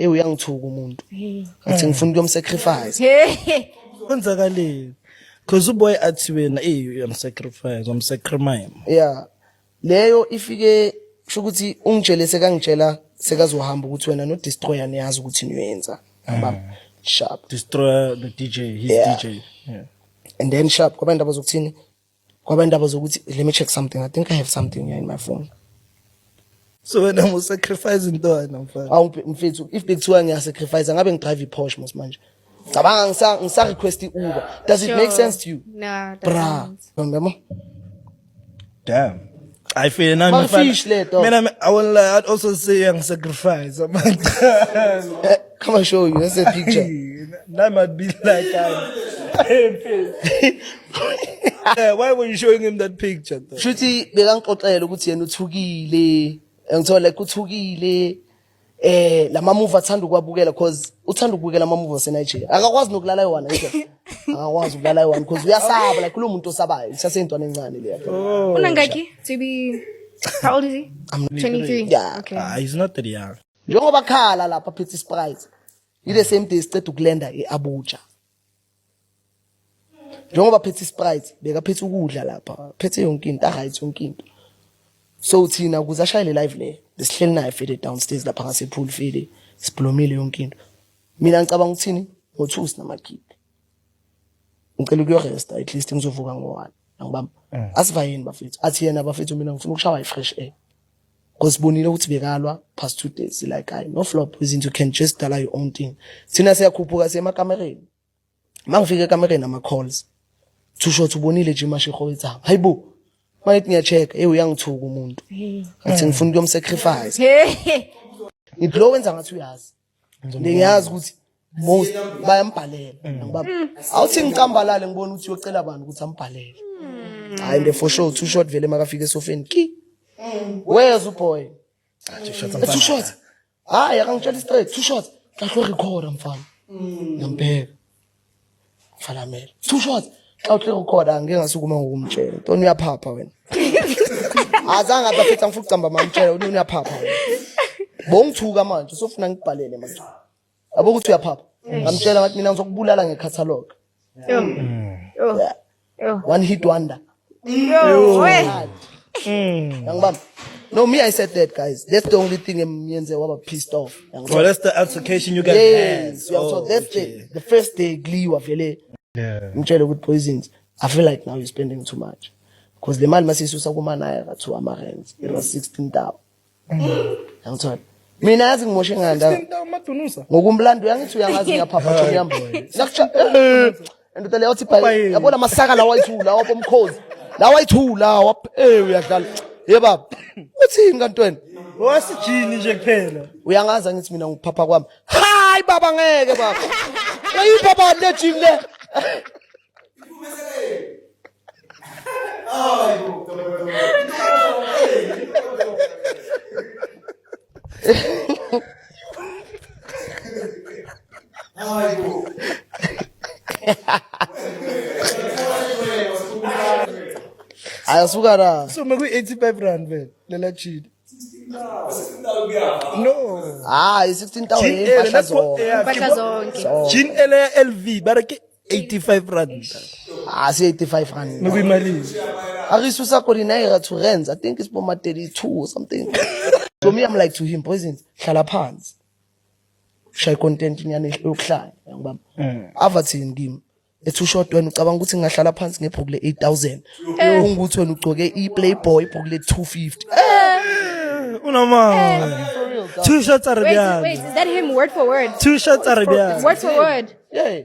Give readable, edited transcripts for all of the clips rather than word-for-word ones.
uyangithuka umuntu athi ngifuna ukuyomsacrifice Kwenzakaleni because uboy athi wena uyamsacrifice umsacrifice. Yeah, leyo ifike sho ukuthi ungitshele sekangitshela sekazohamba ukuthi wena no destroyer niyazi ukuthi niyenza ngibamba sharp Destroy the DJ, his DJ. Yeah. and then sharp kwaba indaba zokuthini kwaba indaba zokuthi let me check something. I think I have something here in my phone. So when I'm sacrificing ntwana mfana. Awu mfethu if bekuthiwa ngiyasacrifice ngabe ngidrive iPorsche manje. Cabanga ngisa request iUber. Does it make sense to you? Nah, Bra. Remember? Damn. I feel now Man, fish later. Man, I won't lie, I'd also say young sacrifice. Come and show you. That's a picture. That might be like why were you showing him that picture though? Shuthi bekangixoxela ukuthi yena uthukile. Ngithola like uthukile. Lama movie athanda ukwabukela because uthanda ukubukela ama movie aseNigeria. Akakwazi nokulala ewana nje. Akakwazi ukulala ewana because uyasaba like kulo muntu osabayo. Isasentwana encane le yakhe. Unangaki to be how old is he? I'm 23. Yeah. Okay. He's not that young. Njengoba khala lapha phethe Sprite. The same day siceda ukulenda eAbuja. Njengoba phethe Sprite beka phethe ukudla lapha. Phethe yonke into right yonke into. So thina kuze ashayele live le. Besihleli naye fede downstairs lapha ngase pool fede. Siblomile yonke into. Mina ngicabanga ukuthini ngo2 sinamakhiphi. Ngicela ukuyorest at least ngizovuka ngo1. Ngibamba. Asivayeni bafethu. Athi yena bafethu mina ngifuna ukushawa ifresh air. Because bonile ukuthi bekalwa past 2 days like I no flop izinto you can just dala your own thing. Thina siyakhuphuka semakamereni. Mangifika ekamereni ama calls. Too short ubonile nje mashego etsama. Hayibo. Mayithi ngiyachecka uyangithuka umuntu. Athi ngifuna ukuyomsacrifice. Ngiblo wenza ngathi uyazi. Ngiyazi ukuthi most bayambhalela ngibaba. Awuthi ngicambalale ngibona ukuthi uyocela abantu ukuthi ambhalele. Hayi nde for sure too short vele makafika esofeni ki. Where's the boy? Too short. Hayi akangitshela straight too short. Kahlo recorder mfana. Ngambheka. Falamela. Too short. Xa uhle recorder angeke ngasukuma ngokumtshela. Ntoni uyaphapha wena. Azange abafethu ngifuna ukucamba mamtshela uni uyaphapha wena. Bongithuka manje usofuna ngibhalele manje. Yabo ukuthi uyaphapha. Ngamtshela ngathi mina ngizokubulala ngecatalog. One hit wonder. Yangibamba. No, me, I said that, guys. That's the only thing Myenze were pissed off. Well, that's the altercation you guys had. Yes, so that's the first day Glee were really. Yeah. Mchele with poisons. I feel like now you're spending too much. Because the man must isusa kumana to Amarens. It was 16,000. I'm sorry. Mina yazi ngimoshe nganda. 16,000 matunusa. Ngokumlando yangithi uyangazi ngiyapapa nje yami. Nakucha. Endo le uthi bhayi. Yabona masaka la wayithula wapho umkhozi. La wayithula uyadlala. Ye baba. Uthini kantweni? Wasijini nje kuphela. Uyangaza ngithi mina ngipapa kwami. Hayi baba ngeke baba. Uyipapa le gym le. Ayasuka la. So maku 85 rand vele lela chini. No. Ah, 16,000 impahla zonke. Impahla zonke. Jean ele LV barake 85 rand. Ah, say 85 rand. Maku imali. Arisusa kodinaira to rents. I think it's for 32 or something. So me I'm like to him poisons. Hlala phansi. Shay content nyane yokuhlala ngibamba. Avathini kimi. Ethu short wena ucabanga ukuthi ngahlala phansi ngebhuku le 8,000. Ungukuthi wena ugcoke iPlayboy ibhuku le 250. Unama. Two shots are Wait, is that him word for word? Two shots are Word for word. Yeah.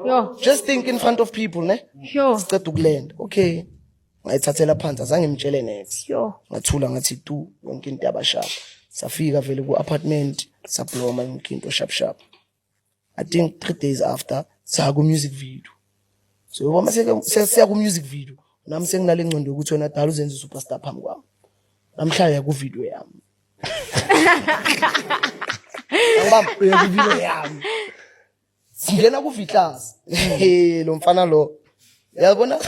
Yo. Just think in front of people, ne? Yo. Siceda ukulenda. Okay. Ngayithathela phansi azange ngimtshele next. Yo. Ngathula ngathi tu yonke into yabashapa. Safika vele ku apartment sabloma yonke into sharp. I think 3 days after sa ku music video. So uma siya ku music video nami senginale ngcondo ukuthi wena dala uzenze superstar phambi kwami. Namhlanje ku video yami. Ngibamba ku video yami. Singena ku Vitlas. Lo mfana lo Yabona?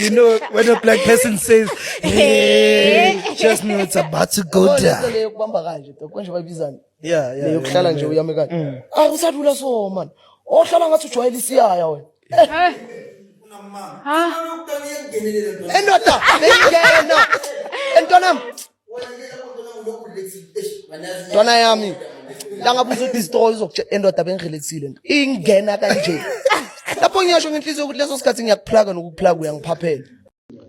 You know, when a black person says, hey, just know it's about to go down. Leyo kubamba kanje to konje bayibizana. Yeah. Leyo kuhlala nje uyame kanje. Usadlula so man. Ohlala ngathi ujwayela isiyaya wena. Endoda bengena. Entwana. Ntwana yami. La ngabe uzodestroy endoda bengirelaxile nto. Ingena kanje. Lapho ngiyasho ngenhliziyo ukuthi leso sikhathi ngiyakuplaga nokuplaga uyangiphaphela.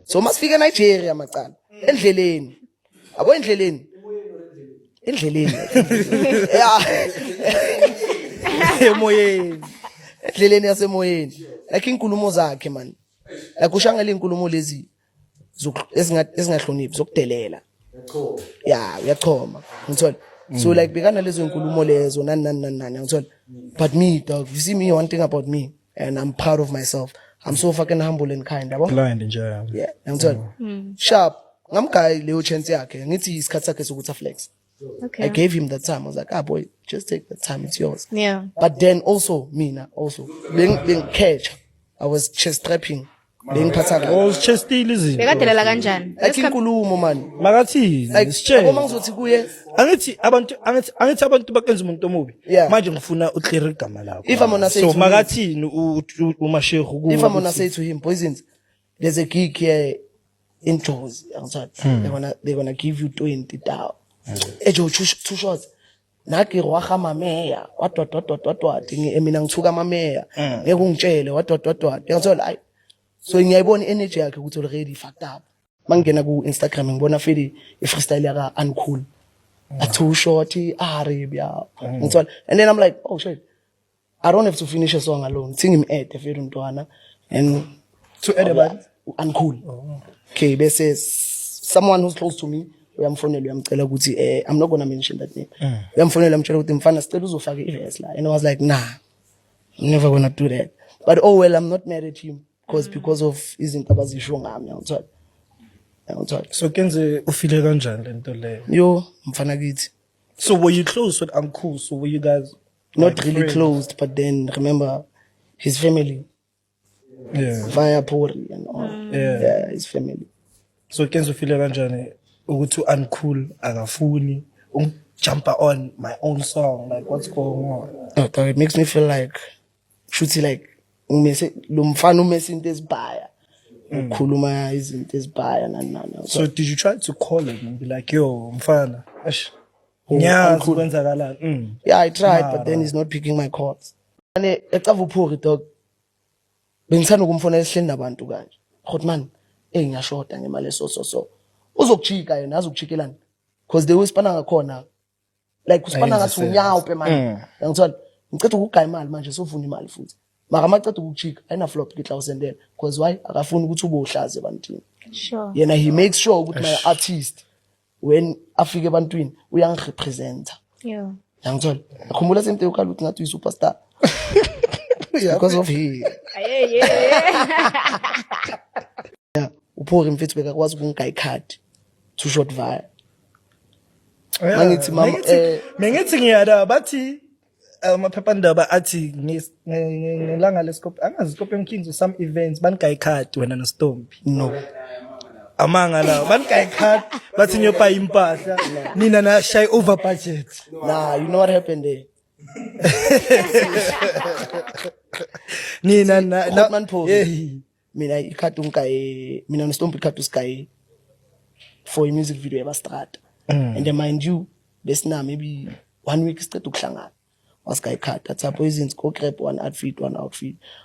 So masifike eNigeria macala. Endleleni. Abo endleleni. Yeah. Emoyeni. Endleleni yasemoyeni. Like inkulumo zakhe man. Like ushangela inkulumo lezi ezingahloniphi zokudelela. Yeah, uyachoma. Ngithola. So like bekana lezo inkulumo lezo nani ngithola. But me dog, you see me one thing about me and I'm proud of myself. I'm so fucking humble and kind, yabo? Blind nje. Yeah, ngithola. Sharp. Ngamgaya leyo chance yakhe. Ngithi isikhathi sakhe sokuthi flex. Okay. I gave him the time. I was like, boy, just take the time. It's yours. Yeah. But then also, being catch, I was chest trapping. Being pataka. Oh, chestile izinto. Bekadelela kanjani? Like inkulumo man. Makathi, Like, sitshele. yabo mangizothi kuye, Angithi abantu bakenza umuntu omubi. Yeah. Manje ngifuna uclear igama lakho. If I'm gonna say so to makathini uMashego kuwe. if I'm gonna say to him, Poisons, there's a gig here in Jaws. They're gonna give you 20,000. Ejo two shots. Naki roha mameya. What. Mina ngithuka mameya. Ngeke ungitshele what. Ngiyathola. So ngiyayibona energy yakhe ukuthi already fucked up. Mangena ku Instagram ngibona feli freestyle yaka uncool. A too shorty Arabia. Ngithola. And then I'm like, oh shit. I don't have to finish a song alone. Sing him add if you don't wanna. And To add about uncool. Okay, bese someone who's close to me uyamfonela uyamcela ukuthi I'm not gonna mention that name. Uyamfonela uyamtshela ukuthi mfana sicela uzofaka iverse la. And I was like, nah. I'm never gonna do that. But oh well, I'm not mad at him because of izinto abazisho ngami ngiyathola. So kenze ufile kanjani lento leyo? Yo, mfana kithi. So were you close with Uncle? So were you guys Not like really friends? close, but then remember his family Yeah. via Pori and all. Yeah, his family. So kenze ufile kanjani ukuthi Uncool akafuni jump on my own song, like what's going on? No, it makes me feel like shuthi like lo mfana umese into ezibhaya. Ukhuluma izinto ezibhaya nani. So did you try to call him and be like, yo, mfana, nyazi kwenzakalani? Yeah, I tried, but then he's not picking my calls. Ane ecava uphori dog. Bengithanda ukumfonela esihleni nabantu kanje. Khothi man, ngiyashota ngemali so. Uzokujika yena, azokujikelana. Because they uspana ngakhona. Like uspana ngathi unyawo pe man. Ngithola, ngicela ukugaya imali manje sofuna imali futhi. Mara maceda ukujika, ayina flop ngitla usendela. Because why? Akafuni ukuthi ube uhlaze ebantwini. Sure. Yena he makes sure ukuthi my artist when afike ebantwini uyangirepresenta. Yeah. Ngithola. Ngikhumbula sente ukhala ukuthi ngathi uyisuperstar. Because of he. Yeah. Uphori mfethu bekakwazi ukungigaya ikhadi. Two shot via. Mangithi mama Mengithi ngiyada bathi amaphephandaba athi ngelanga lescope angazi Scorpion Kings some events banigaya ikhadi wena noStompi. no. Amanga la banigaya ikhadi bathi nyopa impahla nina na shy over budget. Nah, you know what happened there? Nina na Hotman Pori. yeah. Mina ikhadi ungaye, mina noStompi ikhadi usikaye for a music video ebastrata. And then mind you, besina maybe 1 week straight ukuhlangana. Wasikaye ikhadi athi Poisons go grab one outfit.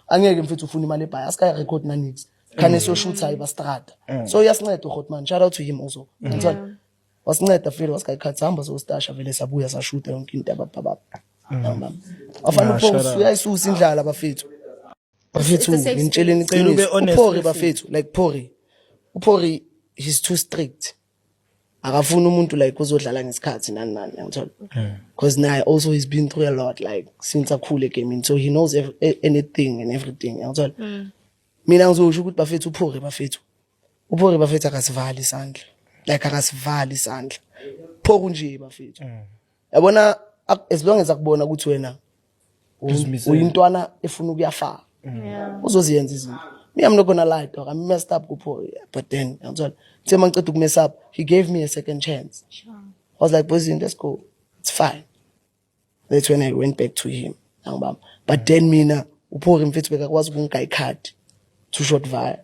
Angeke mfethu ufuna imali ebhaya, asikaye record na nix. Khane so shoot ebastrata. So yasinceda uHotman, shout out to him also. Ngithola. Wasinceda vele wasikaye ikhadi hamba so stasha vele sabuya sashoot yonke into abababa. Afana uPost uyayisusa indlala bafethu. Bafethu ngitsheleni iqiniso. Uphori bafethu like Uphori he's too strict. Akafuna umuntu like uzodlala ngesikhathi nani ngithola. Because now also he's been through a lot like since akhule gaming so he knows anything and everything ngithola. Mina ngizosho ukuthi bafethu Uphori bafethu akasivali isandla. Like akasivali isandla. Phoko nje bafethu. Yabona as long as akubona ukuthi wena uyintwana efuna ukuyafaka Yeah. uzoziyenza izinto. Me, I'm not gonna lie, dog. I messed up, but then, I'm sorry. Tema ngiceda ukumess up, he gave me a second chance. Sure. I was like, boys, let's go. It's fine. That's when I went back to him. But then mina, upori mfethu bekakwazi ukungiga ikhadi. Too short via.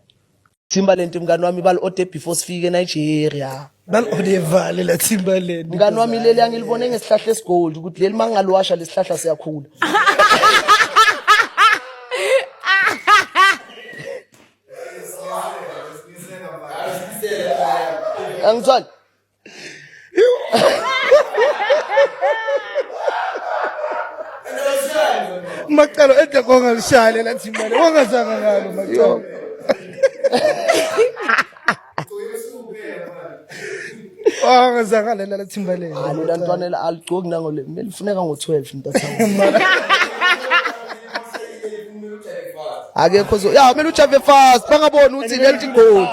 Timbaland mngani wami bal ode before sifike eNigeria. Balodevale la Timbaland. Mngani wami leli angilibone ngesihlahla esigold ukuthi leli mangaliwasha lesihlahla siyakhula. Angizwani? Macalo edla kongalishaya la Timbaland. Wangazanga ngalo Macalo. Wangazanga la Timbaland. Alo lantwana aligcoki nangole melifuneka ngo12 ntathamu. Akekho zo. Ya, kumele ujave fast. Bangabona ukuthi leli gold.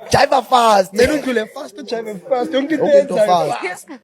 Jive fast. Then udlule fast, drive fast. Yonke into Yonke into yenzayo fast. fast.